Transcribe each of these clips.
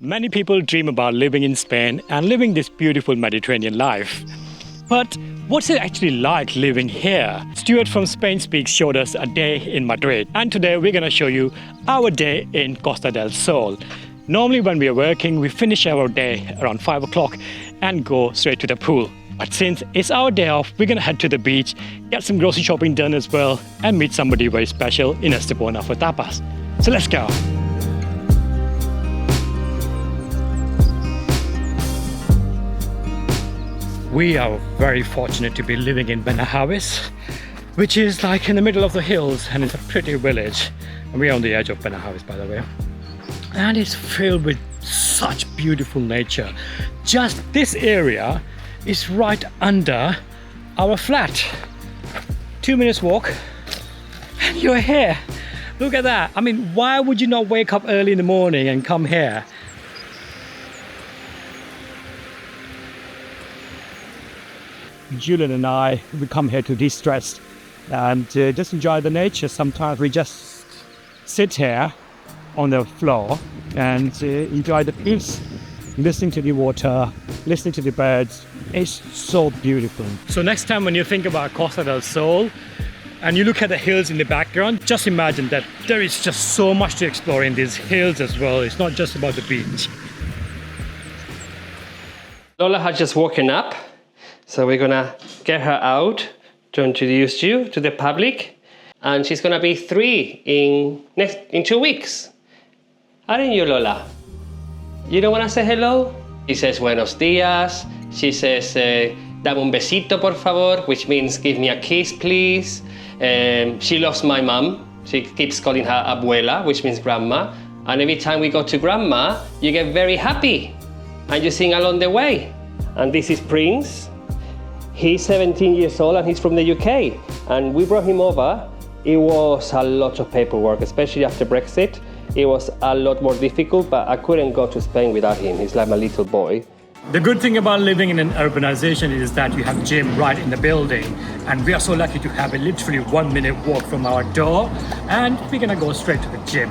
Many people dream about living in Spain and living this beautiful Mediterranean life. But what's it actually like living here? Stuart from Spain Speaks showed us a day in Madrid. And today we're going to show you our day in Costa del Sol. Normally when we are working, we finish our day around 5 o'clock and go straight to the pool. But since it's our day off, we're going to head to the beach, get some grocery shopping done as well, and meet somebody very special in Estepona for tapas. So let's go. We are very fortunate to be living in Benahavis, which is like in the middle of the hills, and it's a pretty village. And we're on the edge of Benahavis, by the way. And it's filled with such beautiful nature. Just this area is right under our flat. 2 minutes walk, and you're here. Look at that. I mean, why would you not wake up early in the morning and come here? Julian and I, we come here to de-stress and just enjoy the nature. Sometimes we just sit here on the floor and enjoy the peace, listening to the water, listening to the birds. It's so beautiful. So next time when you think about Costa del Sol and you look at the hills in the background, just imagine that there is just so much to explore in these hills as well. It's not just about the beach. Lola has just woken up. So we're gonna get her out to introduce you to the public, and she's gonna be 3 in 2 weeks. Aren't you, Lola? You don't wanna say hello? She says buenos dias. She says dame un besito por favor, which means give me a kiss please. She loves my mum. She keeps calling her abuela, which means grandma. And every time we go to grandma, you get very happy and you sing along the way. And this is Prince. He's 17 years old and he's from the UK. And we brought him over. It was a lot of paperwork, especially after Brexit. It was a lot more difficult, but I couldn't go to Spain without him. He's like my little boy. The good thing about living in an urbanization is that you have a gym right in the building. And we are so lucky to have a literally 1 minute walk from our door. And we're gonna go straight to the gym.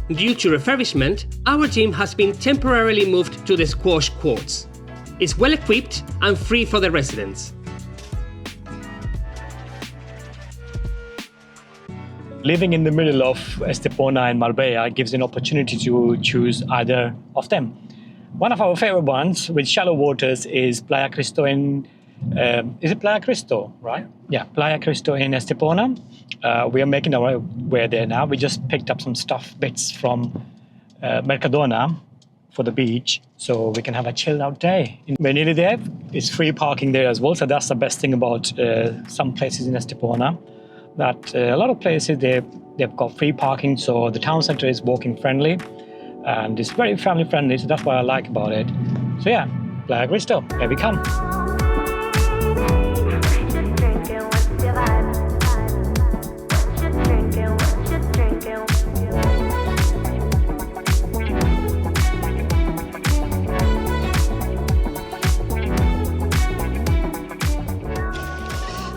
Due to refurbishment, our gym has been temporarily moved to the squash courts. It's well equipped and free for the residents. Living in the middle of Estepona and Marbella gives an opportunity to choose either of them. One of our favorite ones with shallow waters is Playa Cristo in, is it Playa Cristo, right? Yeah, Playa Cristo in Estepona. We are making our way there now. We just picked up some stuff bits from Mercadona for the beach, so we can have a chilled out day. We're nearly there. It's free parking there as well, so that's the best thing about some places in Estepona, that a lot of places they've got free parking, so the town center is walking friendly and it's very family friendly, so that's what I like about it. So yeah, Playa Cristo, here we come.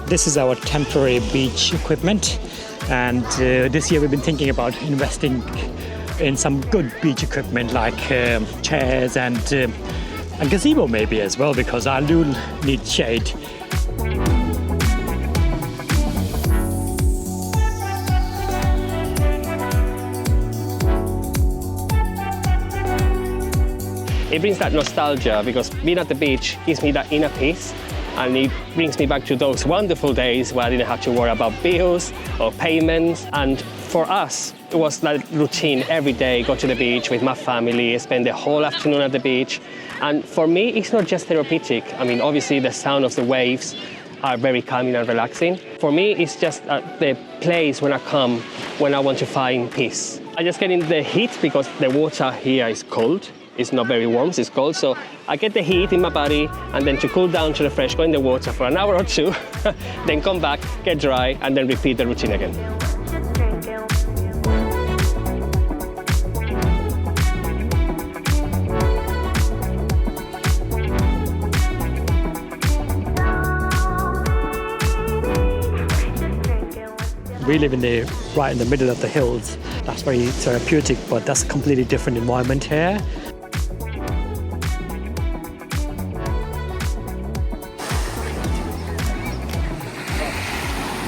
This is our temporary beach equipment, and this year we've been thinking about investing in some good beach equipment like chairs and a gazebo maybe as well, because I do need shade. It brings that nostalgia because being at the beach gives me that inner peace. And it brings me back to those wonderful days where I didn't have to worry about bills or payments. And for us, it was like routine every day, go to the beach with my family, spend the whole afternoon at the beach. And for me, it's not just therapeutic. I mean, obviously the sound of the waves are very calming and relaxing. For me, it's just the place when I come, when I want to find peace. I just get in the heat because the water here is cold. It's not very warm, it's cold, so I get the heat in my body, and then to cool down to refresh, go in the water for an hour or 2, then come back, get dry, and then repeat the routine again. We live right in the middle of the hills, That's very therapeutic, but that's a completely different environment here.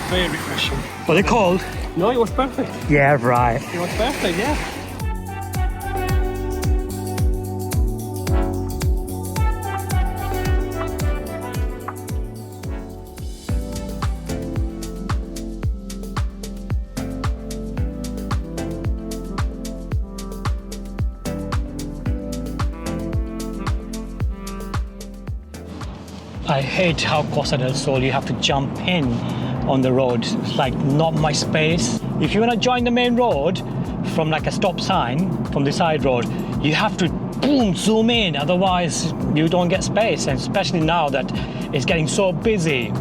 Very refreshing. Was it cold? No, it was perfect. Yeah, right. It was perfect, yeah. I hate how Costa del Sol, you have to jump in on the road. It's like not much space. If you want to join the main road from like a stop sign from the side road, you have to boom, zoom in, otherwise you don't get space, and especially now that it's getting so busy.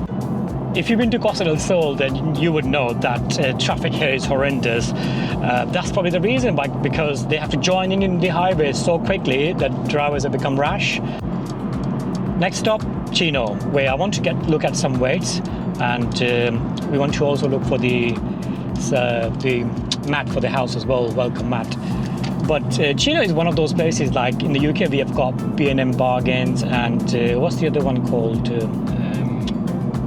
If you've been to Costa del Sol, then you would know that traffic here is horrendous. That's probably the reason, because they have to join in the highway so quickly that drivers have become rash. Next stop, Chino, where I want to look at some weights, and we want to also look for the mat for the house as well, welcome mat. But Chino is one of those places, like in the UK we have got B&M bargains, and what's the other one called?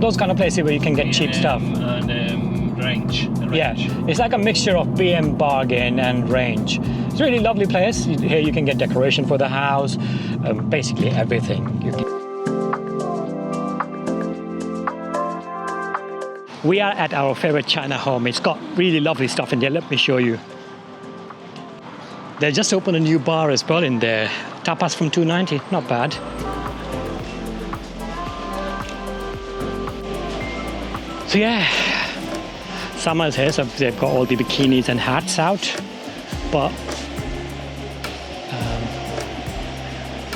Those kind of places where you can get cheap stuff. And range. Yeah, it's like a mixture of B&M bargain and range. It's a really lovely place. Here you can get decoration for the house, basically everything. We are at our favorite China home. It's got really lovely stuff in there. Let me show you. They just opened a new bar as well in there. Tapas from $2.90, not bad. So yeah, summer's here, so they've got all the bikinis and hats out. But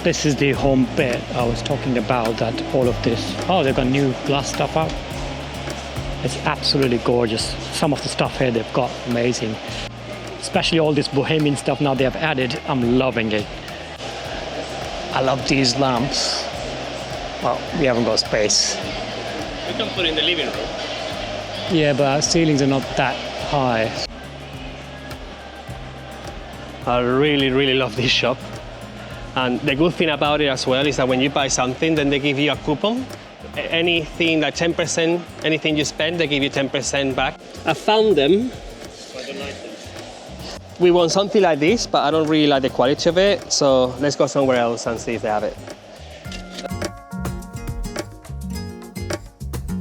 this is the home bit I was talking about, that all of this. Oh, they've got new glass stuff out. It's absolutely gorgeous. Some of the stuff here they've got, amazing. Especially all this bohemian stuff now they have added. I'm loving it. I love these lamps. Well, we haven't got space. We can put it in the living room. Yeah, but our ceilings are not that high. I really, really love this shop. And the good thing about it as well is that when you buy something, then they give you a coupon. Anything like 10%, anything you spend, they give you 10% back. I found them. I don't like them. We want something like this, but I don't really like the quality of it. So let's go somewhere else and see if they have it.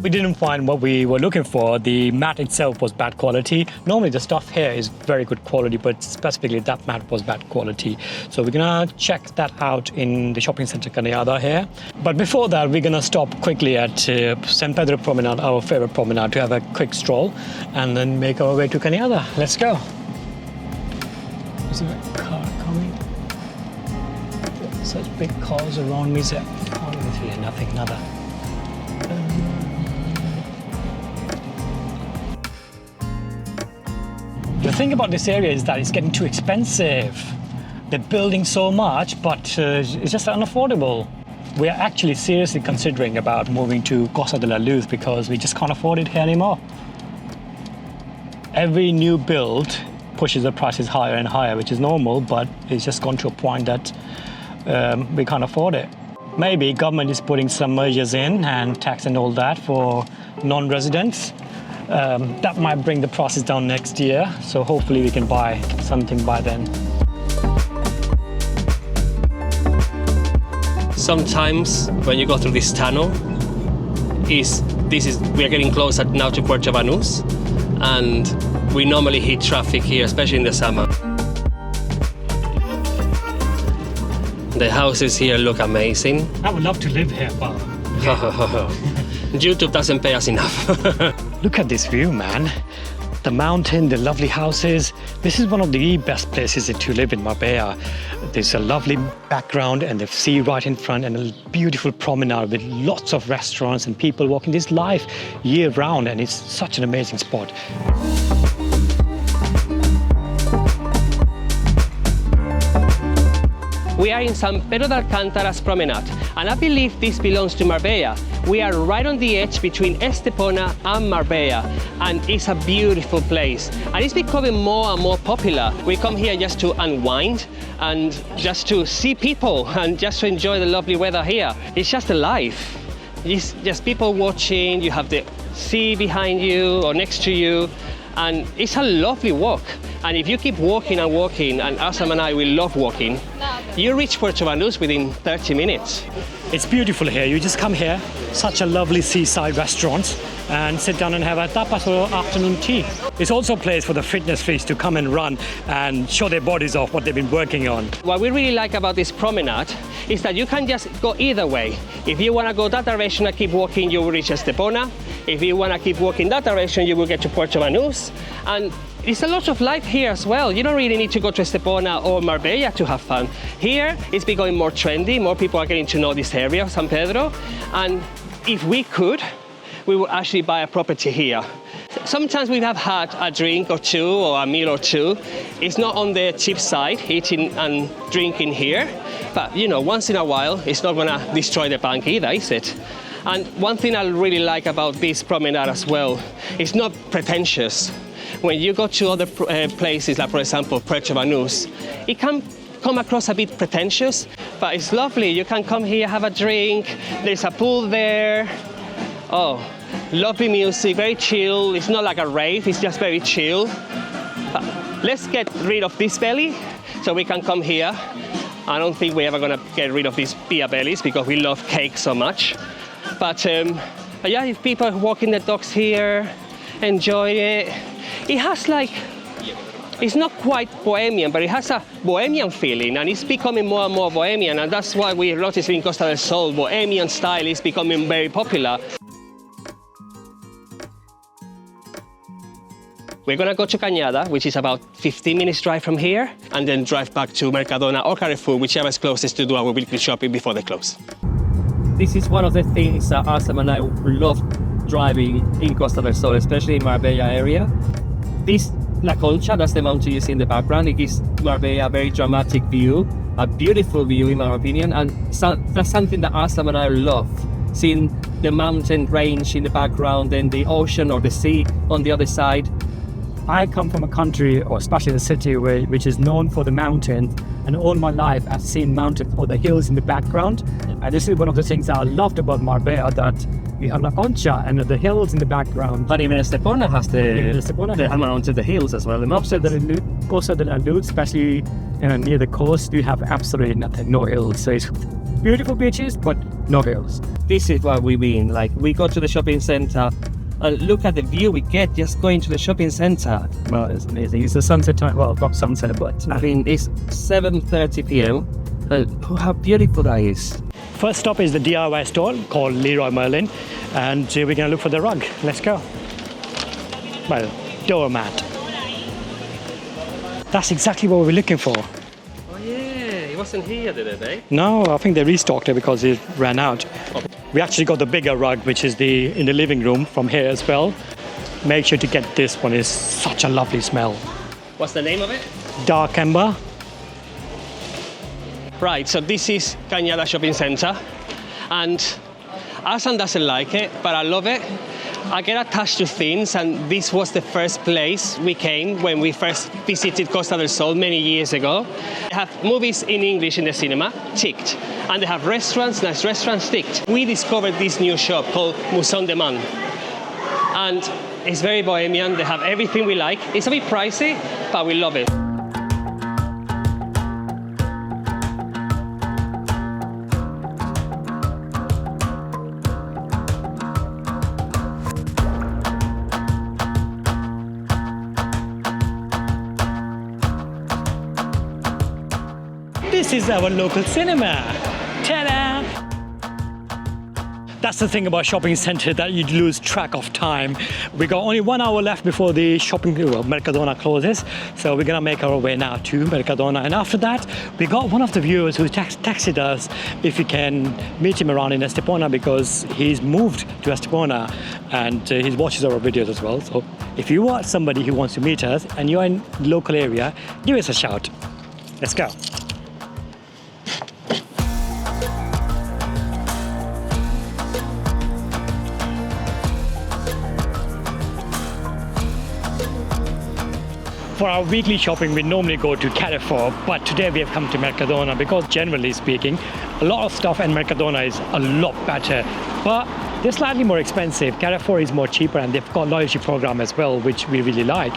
We didn't find what we were looking for. The mat itself was bad quality. Normally the stuff here is very good quality, but specifically that mat was bad quality. So we're gonna check that out in the shopping center Kanyada here. But before that, we're gonna stop quickly at San Pedro promenade, our favorite promenade, to have a quick stroll and then make our way to Kanyada. Let's go. Is there a car coming? Such big cars around me. Obviously nothing, nada. The thing about this area is that it's getting too expensive. They're building so much, but it's just unaffordable. We are actually seriously considering about moving to Costa de la Luz because we just can't afford it here anymore. Every new build pushes the prices higher and higher, which is normal, but it's just gone to a point that we can't afford it. Maybe government is putting some measures in and tax and all that for non-residents. That might bring the prices down next year, so hopefully we can buy something by then. Sometimes when you go through this tunnel, we are getting closer now to Puerto Banús, and we normally hit traffic here, especially in the summer. The houses here look amazing. I would love to live here, but YouTube doesn't pay us enough. look at this view, man. The mountain, the lovely houses. This is one of the best places to live in Marbella. There's a lovely background and the sea right in front and a beautiful promenade with lots of restaurants and people walking this life year round, and it's such an amazing spot. We are in San Pedro de Alcántara's promenade, and I believe this belongs to Marbella. We are right on the edge between Estepona and Marbella, and it's a beautiful place. And it's becoming more and more popular. We come here just to unwind and just to see people and just to enjoy the lovely weather here. It's just a life. It's just people watching, you have the sea behind you or next to you, and it's a lovely walk. And if you keep walking and walking, and Asam and I, we love walking, you reach Puerto Banús within 30 minutes. It's beautiful here. You just come here, such a lovely seaside restaurant, and sit down and have a tapas or afternoon tea. It's also a place for the fitness freaks to come and run and show their bodies off what they've been working on. What we really like about this promenade is that you can just go either way. If you want to go that direction and keep walking, you will reach Estepona. If you want to keep walking that direction, you will get to Puerto Banús. And it's a lot of life here as well. You don't really need to go to Estepona or Marbella to have fun. Here, it's becoming more trendy. More people are getting to know this area, San Pedro. And if we could, we would actually buy a property here. Sometimes we have had a drink or two or a meal or two. It's not on the cheap side, eating and drinking here. But, you know, once in a while, it's not going to destroy the bank either, is it? And one thing I really like about this promenade as well, it's not pretentious. When you go to other places, like for example, Puerto Banús, it can come across a bit pretentious, but it's lovely. You can come here, have a drink, there's a pool there. Oh, lovely music, very chill. It's not like a rave, it's just very chill. But let's get rid of this belly so we can come here. I don't think we're ever gonna get rid of these beer bellies because we love cake so much. But yeah, if people are walking their dogs here, enjoy it. It has like, it's not quite bohemian, but it has a bohemian feeling, and it's becoming more and more bohemian, and that's why we noticed in Costa del Sol, bohemian style is becoming very popular. We're gonna go to Kanyada, which is about 15 minutes drive from here, and then drive back to Mercadona or Carrefour, whichever is closest to do our weekly shopping before they close. This is one of the things that Asam and I love driving in Costa del Sol, especially in Marbella area. This La Concha, that's the mountain you see in the background, it gives Marbella a very dramatic view, a beautiful view in my opinion, and that's something that Asam and I love, seeing the mountain range in the background and the ocean or the sea on the other side. I come from a country, or especially the city, which is known for the mountains, and all my life I've seen mountains or the hills in the background. And this is one of the things that I loved about Marbella, that we have La Concha and the hills in the background. But even Estepona has the amount of the hills as well. The Costa del Sol, especially near the coast, you have absolutely nothing, no hills. So it's beautiful beaches, but no hills. This is what we mean. Like, we go to the shopping center and look at the view we get just going to the shopping center. Well, it's amazing. It's the sunset time. Well, not sunset, but I mean, it's 7:30 p.m. How beautiful that is. First stop is the DIY store called Leroy Merlin, and we're going to look for the rug. Let's go. Well, doormat. That's exactly what we're looking for. Oh yeah, it wasn't here the other day. No, I think they restocked it because it ran out. We actually got the bigger rug, which is in the living room from here as well. Make sure to get this one. It's such a lovely smell. What's the name of it? Dark Ember. Right, so this is Kanyada Shopping Center, and Asan doesn't like it, but I love it. I get attached to things, and this was the first place we came when we first visited Costa del Sol many years ago. They have movies in English in the cinema, ticked, and they have restaurants, nice restaurants, ticked. We discovered this new shop called Musón de Man, and it's very bohemian. They have everything we like. It's a bit pricey, but we love it. This is our local cinema. Ta-da! That's the thing about shopping center, that you lose track of time. We got only 1 hour left before the Mercadona closes. So we're gonna make our way now to Mercadona. And after that, we got one of the viewers who texted us if we can meet him around in Estepona, because he's moved to Estepona and he watches our videos as well. So if you are somebody who wants to meet us and you're in the local area, give us a shout. Let's go. For our weekly shopping, we normally go to Carrefour, but today we have come to Mercadona because generally speaking, a lot of stuff in Mercadona is a lot better, but they're slightly more expensive. Carrefour is more cheaper and they've got loyalty program as well, which we really like.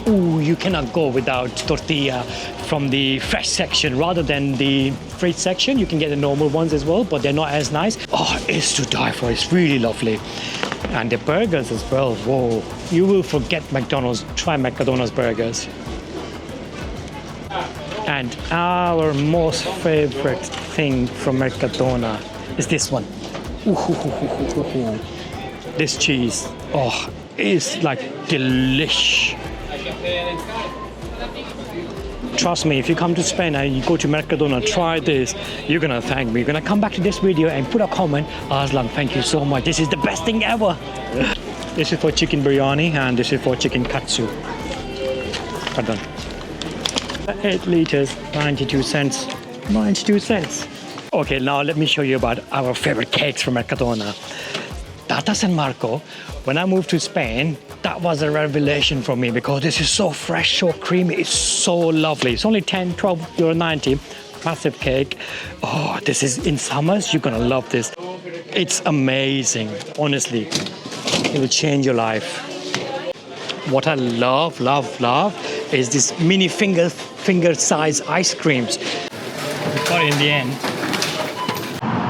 Ooh, you cannot go without tortilla from the fresh section rather than the fridge section. You can get the normal ones as well, but they're not as nice. Oh, it's to die for. It's really lovely. And the burgers as well. Whoa, you will forget McDonald's. Try Mercadona's burgers. And our most favorite thing from Mercadona is this one. Ooh, this cheese. Oh, it's like delish. Trust me, if you come to Spain and you go to Mercadona, try this. You're gonna thank me. You're gonna come back to this video and put a comment. Aslan, thank you so much. This is the best thing ever. This is for chicken biryani and this is for chicken katsu. Pardon. 8 liters, 92 cents. 92 cents. Okay, now let me show you about our favorite cakes from Mercadona. Tata San Marco. When I moved to Spain, that was a revelation for me because this is so fresh, so creamy, it's so lovely. It's only 10, 12 euro 90, massive cake. Oh, this is in summers, you're gonna love this. It's amazing, honestly. It will change your life. What I love is this mini finger size ice creams. We got it in the end.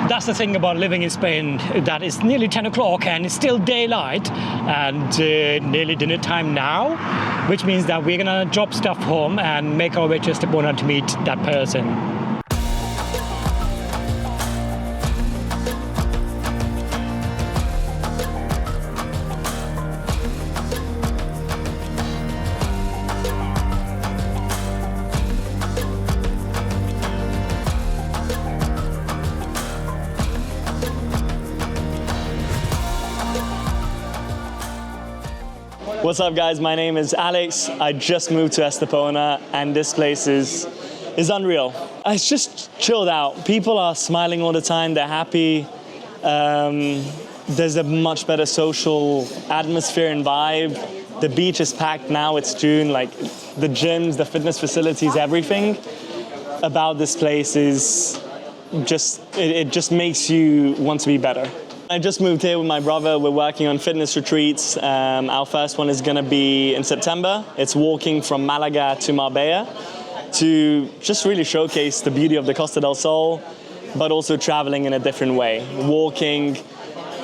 That's the thing about living in Spain, that it's nearly 10 o'clock and it's still daylight and nearly dinner time now, which means that we're gonna drop stuff home and make our way to Estepona to meet that person. What's up guys, my name is Alex. I just moved to Estepona and this place is unreal. It's just chilled out. People are smiling all the time, they're happy. There's a much better social atmosphere and vibe. The beach is packed now, it's June, like the gyms, the fitness facilities, everything about this place is just, it just makes you want to be better. I just moved here with my brother. We're working on fitness retreats. Our first one is going to be in September. It's walking from Malaga to Marbella to just really showcase the beauty of the Costa del Sol, but also traveling in a different way. Walking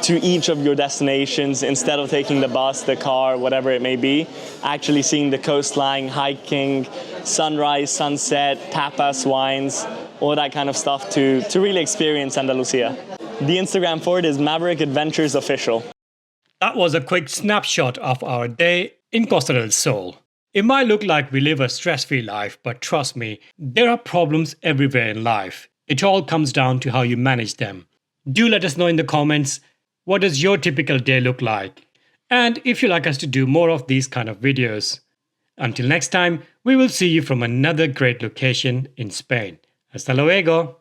to each of your destinations instead of taking the bus, the car, whatever it may be. Actually seeing the coastline, hiking, sunrise, sunset, tapas, wines, all that kind of stuff to really experience Andalusia. The Instagram for it is Maverick Adventures Official. That was a quick snapshot of our day in Costa del Sol. It might look like we live a stress-free life, but trust me, there are problems everywhere in life. It all comes down to how you manage them. Do let us know in the comments, what does your typical day look like? And if you'd like us to do more of these kind of videos. Until next time, we will see you from another great location in Spain. Hasta luego!